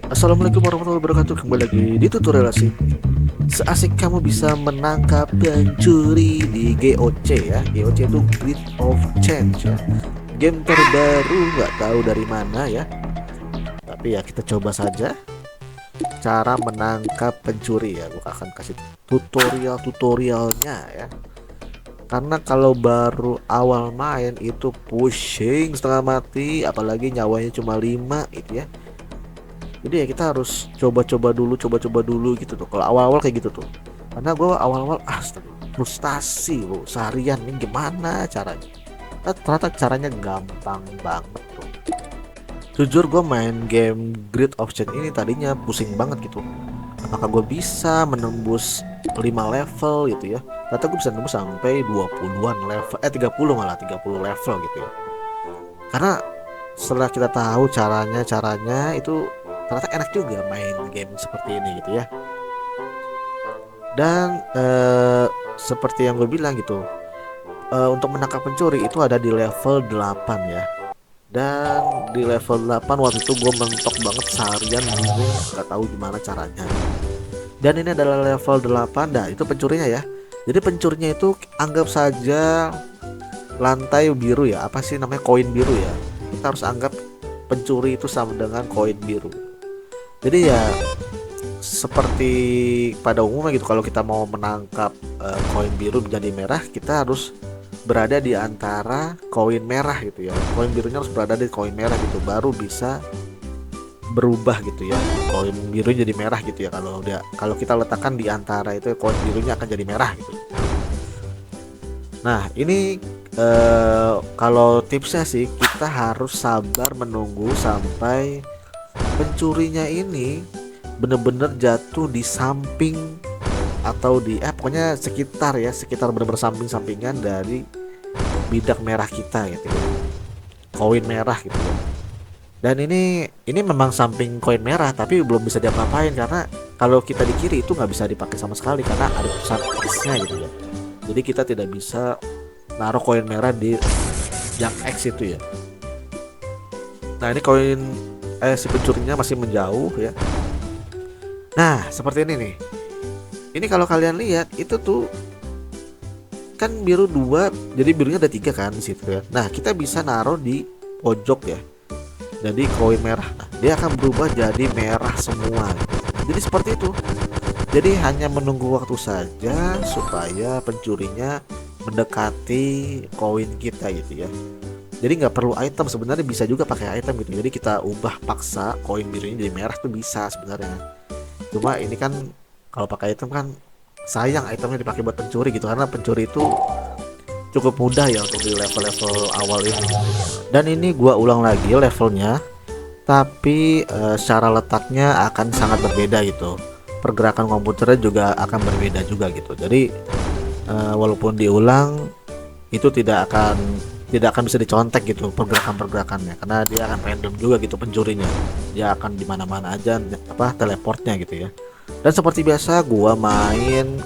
Assalamualaikum warahmatullahi wabarakatuh. Kembali lagi di tutorial asik. Seasik kamu bisa menangkap pencuri di GOC ya. GOC itu Grid of Change ya. Game terbaru, nggak tahu dari mana ya. Tapi ya kita coba saja cara menangkap pencuri ya. Gue akan kasih tutorialnya ya. Karena kalau baru awal main itu pusing setengah mati, apalagi nyawanya cuma 5 itu ya. Jadi ya kita harus coba-coba dulu gitu tuh. Kalau awal-awal kayak gitu tuh. Karena gue awal-awal frustasi bro, seharian ini gimana caranya. Ternyata caranya gampang banget tuh. Jujur gue main game Grid of Change ini tadinya pusing banget gitu. Apakah gue bisa menembus 5 level gitu ya. Ternyata gue bisa nembus sampai 20-an level, 30 malah 30 level gitu ya. Karena setelah kita tahu caranya itu ternyata enak juga main game seperti ini gitu ya. Dan seperti yang gue bilang gitu, untuk menangkap pencuri itu ada di level 8 ya. Dan di level 8 waktu itu gue mentok banget seharian, bingung gak tahu gimana caranya. Dan ini adalah level 8, dah itu pencurinya ya. Jadi pencurinya itu anggap saja lantai biru ya, apa sih namanya, koin biru ya. Kita harus anggap pencuri itu sama dengan koin biru. Jadi ya seperti pada umumnya gitu, kalau kita mau menangkap koin biru menjadi merah, kita harus berada di antara koin merah gitu ya. Koin birunya harus berada di koin merah gitu, baru bisa berubah gitu ya. Koin biru jadi merah gitu ya. Kalau kita letakkan di antara itu, koin birunya akan jadi merah gitu. Nah ini kalau tipsnya sih, kita harus sabar menunggu sampai pencurinya ini bener-bener jatuh di samping atau di pokoknya sekitar bener-bener samping-sampingan dari bidak merah kita gitu ya, koin merah gitu ya. Dan ini memang samping koin merah, tapi belum bisa diapa-apain karena kalau kita di kiri itu nggak bisa dipakai sama sekali karena ada tulisan X-nya gitu ya. Jadi kita tidak bisa naruh koin merah di yang X itu ya. Nah ini koin si pencurinya masih menjauh ya. Nah seperti ini nih. Ini kalau kalian lihat itu tuh kan biru 2, jadi birunya ada 3 kan di situ ya. Nah kita bisa naruh di pojok ya. Jadi koin merah, nah, dia akan berubah jadi merah semua. Jadi seperti itu. Jadi hanya menunggu waktu saja supaya pencurinya mendekati koin kita gitu ya. Jadi nggak perlu item, sebenarnya bisa juga pakai item gitu. Jadi kita ubah paksa koin birunya jadi merah tuh bisa sebenarnya. Cuma ini kan kalau pakai item kan sayang itemnya dipakai buat pencuri gitu, karena pencuri itu cukup mudah ya untuk di level-level awal ini. Dan ini gua ulang lagi levelnya, tapi secara letaknya akan sangat berbeda gitu. Pergerakan komputernya juga akan berbeda juga gitu. Jadi walaupun diulang itu tidak akan bisa dicontek gitu pergerakannya, karena dia akan random juga gitu pencurinya. Dia akan di mana-mana aja teleportnya gitu ya. Dan seperti biasa gua main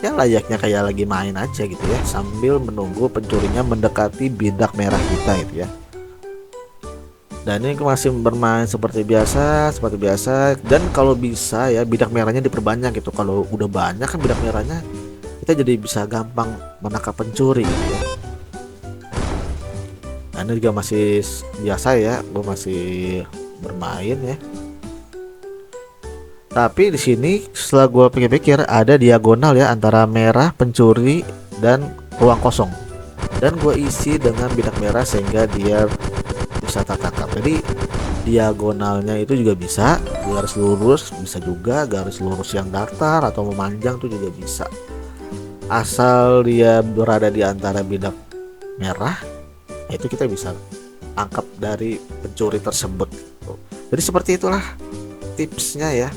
ya layaknya kayak lagi main aja gitu ya, sambil menunggu pencurinya mendekati bidak merah kita gitu ya. Dan ini masih bermain seperti biasa. Dan kalau bisa ya bidak merahnya diperbanyak gitu. Kalau udah banyak kan bidak merahnya, kita jadi bisa gampang menangkap pencuri gitu ya. Nah, ini juga masih biasa ya, gue masih bermain ya. Tapi di sini setelah gue pikir-pikir ada diagonal ya antara merah pencuri dan ruang kosong. Dan gue isi dengan bidak merah sehingga dia bisa tertangkap. Jadi diagonalnya itu juga bisa, garis lurus bisa juga, garis lurus yang datar atau memanjang tuh juga bisa. Asal dia berada di antara bidak merah, itu kita bisa angkat dari pencuri tersebut. Jadi seperti itulah tipsnya ya.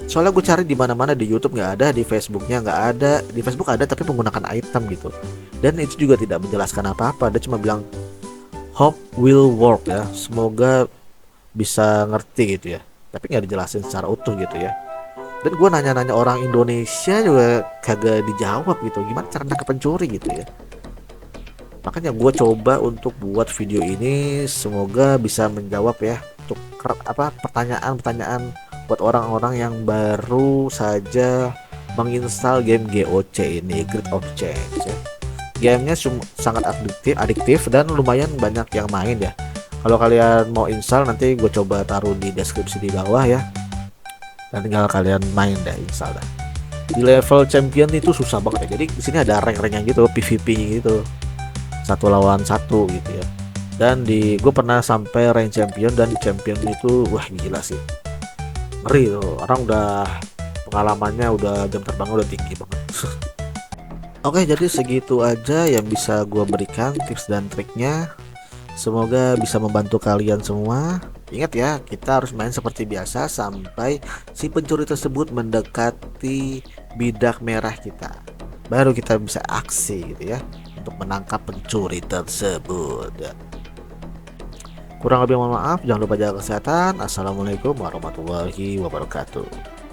Soalnya gue cari di mana-mana, di YouTube nggak ada, di Facebooknya nggak ada. Di Facebook ada tapi menggunakan item gitu. Dan itu juga tidak menjelaskan apa-apa. Dia cuma bilang hope will work ya, semoga bisa ngerti gitu ya. Tapi nggak dijelasin secara utuh gitu ya. Dan gue nanya-nanya orang Indonesia juga kagak dijawab gitu, gimana cara nangkep pencuri gitu ya. Makanya gue coba untuk buat video ini, semoga bisa menjawab ya untuk pertanyaan-pertanyaan buat orang-orang yang baru saja menginstal game GOC ini, Grid of Change ya. Gamenya sangat adiktif dan lumayan banyak yang main ya. Kalau kalian mau install, nanti gue coba taruh di deskripsi di bawah ya, dan tinggal kalian main deh, install dah. Di level champion itu susah banget ya, jadi di sini ada rank-ranknya gitu, PVP gitu, 1 lawan 1 gitu ya. Dan gue pernah sampai rank champion, dan champion itu wah gila sih, ngeri tuh, orang udah pengalamannya, udah jam terbangnya udah tinggi banget. Oke, jadi segitu aja yang bisa gue berikan tips dan triknya. Semoga bisa membantu kalian semua. Ingat ya, kita harus main seperti biasa sampai si pencuri tersebut mendekati bidak merah kita. Baru kita bisa aksi gitu ya, untuk menangkap pencuri tersebut. Kurang lebih mohon maaf, jangan lupa jaga kesehatan. Assalamualaikum warahmatullahi wabarakatuh.